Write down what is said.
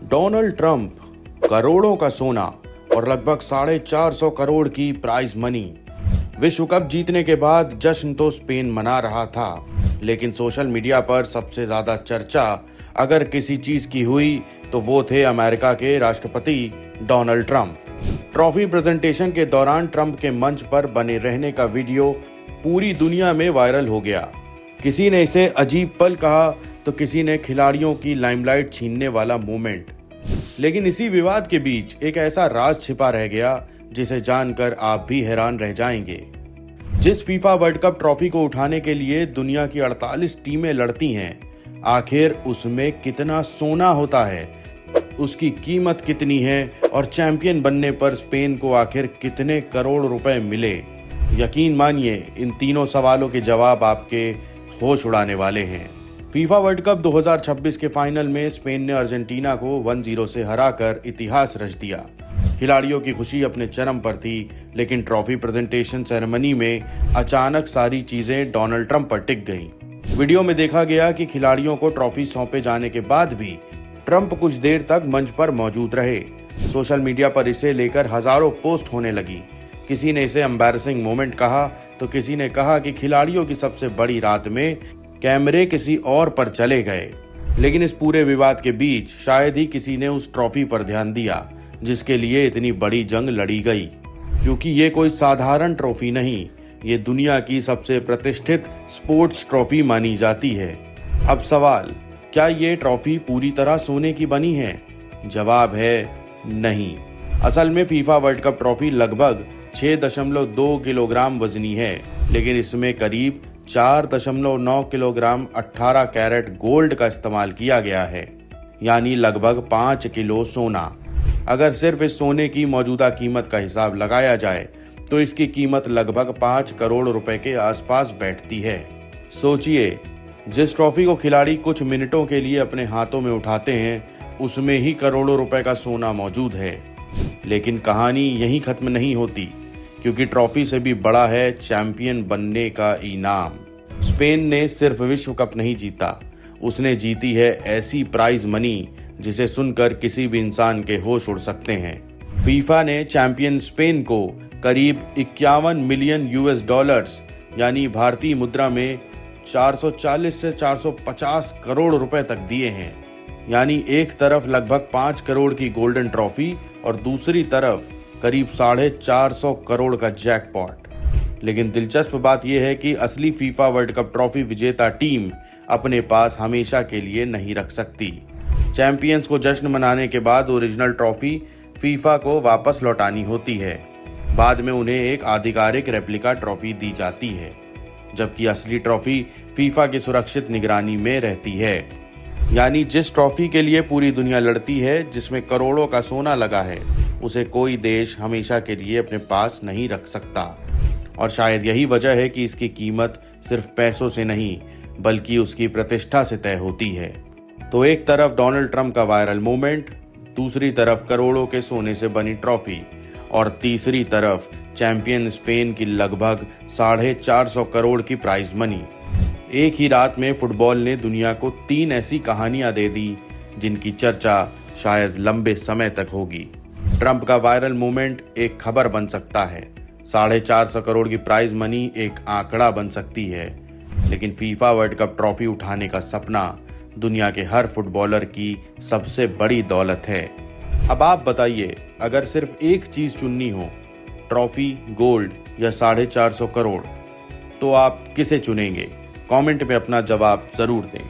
Donald Trump, करोड़ों का सोना और लगभग 450 करोड़ की प्राइज मनी। विश्व कप जीतने के बाद जश्न तो स्पेन मना रहा था, लेकिन सोशल मीडिया पर सबसे ज्यादा चर्चा अगर किसी चीज की हुई तो वो थे अमेरिका के राष्ट्रपति डोनाल्ड ट्रंप। ट्रॉफी प्रेजेंटेशन के दौरान ट्रंप के मंच पर बने रहने का वीडियो पूरी दुनिया में वायरल हो गया। किसी ने इसे अजीब पल कहा तो किसी ने खिलाड़ियों की लाइमलाइट छीनने वाला मोमेंट। लेकिन इसी विवाद के बीच एक ऐसा राज छिपा रह गया जिसे जानकर आप भी हैरान रह जाएंगे। जिस फीफा वर्ल्ड कप ट्रॉफी को उठाने के लिए दुनिया की 48 टीमें लड़ती हैं, आखिर उसमें कितना सोना होता है, उसकी कीमत कितनी है और चैंपियन बनने पर स्पेन को आखिर कितने करोड़ रुपए मिले। यकीन मानिए, इन तीनों सवालों के जवाब आपके होश उड़ाने वाले हैं। फीफा वर्ल्ड कप 2026 के फाइनल में स्पेन ने अर्जेंटीना को 1-0 से हराकर इतिहास रच दिया। खिलाड़ियों की खुशी अपने चरम पर थी, लेकिन ट्रॉफी प्रेजेंटेशन सेरेमनी में अचानक सारी चीजें डोनाल्ड ट्रंप पर टिक गईं। वीडियो में देखा गया कि खिलाड़ियों को ट्रॉफी सौंपे जाने के बाद भी ट्रंप कुछ देर तक मंच पर मौजूद रहे। सोशल मीडिया पर इसे लेकर हजारों पोस्ट होने लगी। किसी ने इसे एम्बैरेसिंग मोमेंट कहा तो किसी ने कहा कि खिलाड़ियों की सबसे बड़ी रात में कैमरे किसी और पर चले गए। लेकिन इस पूरे विवाद के बीच शायद ही किसी ने उस ट्रॉफी पर ध्यान दिया जिसके लिए इतनी बड़ी जंग लड़ी गई, क्योंकि ये कोई साधारण ट्रॉफी नहीं, ये दुनिया की सबसे प्रतिष्ठित स्पोर्ट्स ट्रॉफी मानी जाती है। अब सवाल, क्या ये ट्रॉफी पूरी तरह सोने की बनी है? जवाब है नहीं। असल में फीफा वर्ल्ड कप ट्रॉफी लगभग 6.2 किलोग्राम वजनी है, लेकिन इसमें करीब 4.9 किलोग्राम 18 कैरेट गोल्ड का इस्तेमाल किया गया है, यानी लगभग 5 किलो सोना। अगर सिर्फ इस सोने की मौजूदा कीमत का हिसाब लगाया जाए तो इसकी कीमत लगभग 5 करोड़ रुपए के आसपास बैठती है। सोचिए, जिस ट्रॉफी को खिलाड़ी कुछ मिनटों के लिए अपने हाथों में उठाते हैं, उसमें ही करोड़ों रुपए का सोना मौजूद है। लेकिन कहानी यहीं खत्म नहीं होती, क्योंकि ट्रॉफी से भी बड़ा है चैंपियन बनने का इनाम। स्पेन ने सिर्फ विश्व कप नहीं जीता, उसने जीती है ऐसी प्राइज मनी जिसे सुनकर किसी भी इंसान के होश उड़ सकते हैं। फीफा ने चैंपियन स्पेन को करीब 51 मिलियन $, यानी भारतीय मुद्रा में 440 से 450 करोड़ रुपए तक दिए हैं। यानी एक तरफ लगभग 5 करोड़ की गोल्डन ट्रॉफी और दूसरी तरफ करीब 450 करोड़ का जैकपॉट। लेकिन दिलचस्प बात यह है कि असली फीफा वर्ल्ड कप ट्रॉफी विजेता टीम अपने पास हमेशा के लिए नहीं रख सकती। चैंपियंस को जश्न मनाने के बाद ओरिजिनल ट्रॉफी फीफा को वापस लौटानी होती है। बाद में उन्हें एक आधिकारिक रेप्लिका ट्रॉफी दी जाती है, जबकि असली ट्रॉफी फीफा की सुरक्षित निगरानी में रहती है। यानी जिस ट्रॉफी के लिए पूरी दुनिया लड़ती है, जिसमें करोड़ों का सोना लगा है, उसे कोई देश हमेशा के लिए अपने पास नहीं रख सकता। और शायद यही वजह है कि इसकी कीमत सिर्फ पैसों से नहीं, बल्कि उसकी प्रतिष्ठा से तय होती है। तो एक तरफ डोनाल्ड ट्रंप का वायरल मोमेंट, दूसरी तरफ करोड़ों के सोने से बनी ट्रॉफी और तीसरी तरफ चैंपियन स्पेन की लगभग 450 करोड़ की प्राइज मनी। एक ही रात में फुटबॉल ने दुनिया को 3 ऐसी कहानियां दे दी जिनकी चर्चा शायद लंबे समय तक होगी। ट्रंप का वायरल मोमेंट एक खबर बन सकता है, 450 करोड़ की प्राइज मनी एक आंकड़ा बन सकती है, लेकिन फीफा वर्ल्ड कप ट्रॉफी उठाने का सपना दुनिया के हर फुटबॉलर की सबसे बड़ी दौलत है। अब आप बताइए, अगर सिर्फ एक चीज चुननी हो, ट्रॉफी, गोल्ड या 450 करोड़, तो आप किसे चुनेंगे? कमेंट में अपना जवाब जरूर दें।